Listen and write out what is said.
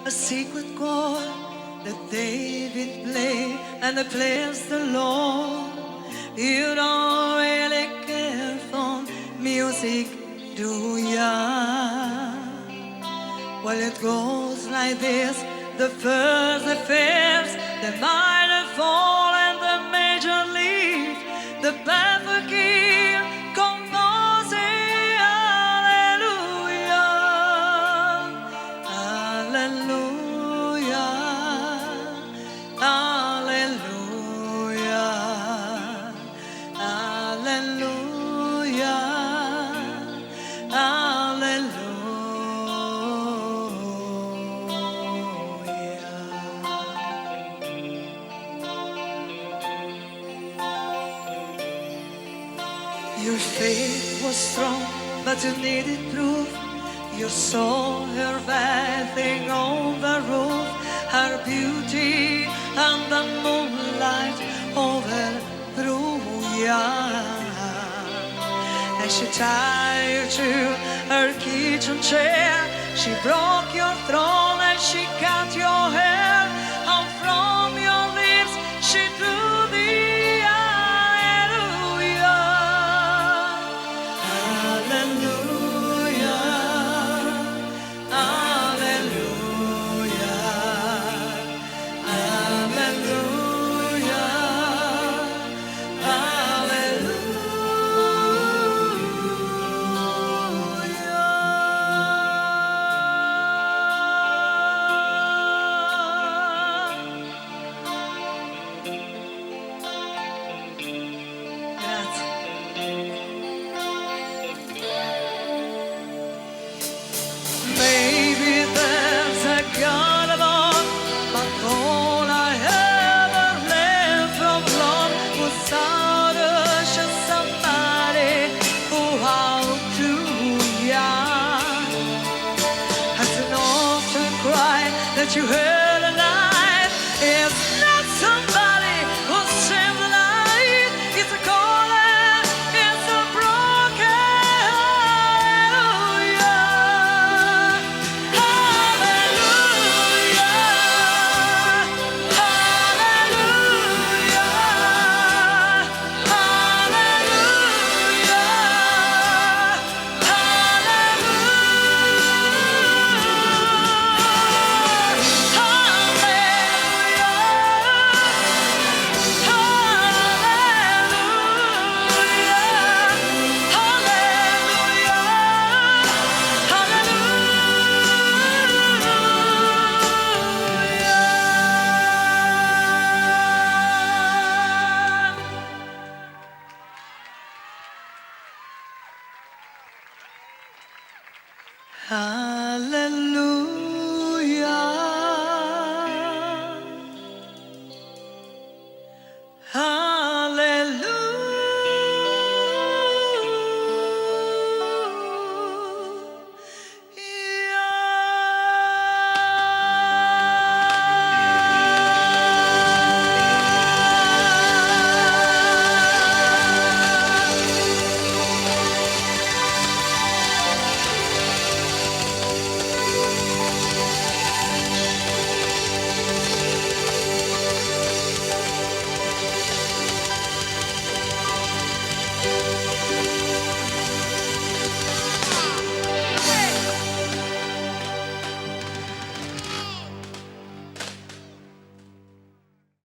a secret chord that David played and the praise the Lord. You don't really care for music, do ya? Well, it goes like this: the first, the fifth, the minor fall, and the major leaf, the perfect key, con voce, hallelujah, hallelujah, hallelujah, hallelujah, hallelujah. Your faith was strong, but you needed proof. You saw her bathing on the roof, her beauty and the moonlight overthrew you. And she tied you to her kitchen chair. She broke your throne and she cut your hair. And from your lips she drew the hallelujah, hallelujah, hallelujah, maybe there's a God above, but all I ever learned from love was how to show somebody who hallelujah. Has an often cry that you heard a night. It's not somebody who saved the light. It's a caller, it's a broken hallelujah. Hallelujah, hallelujah, hallelujah.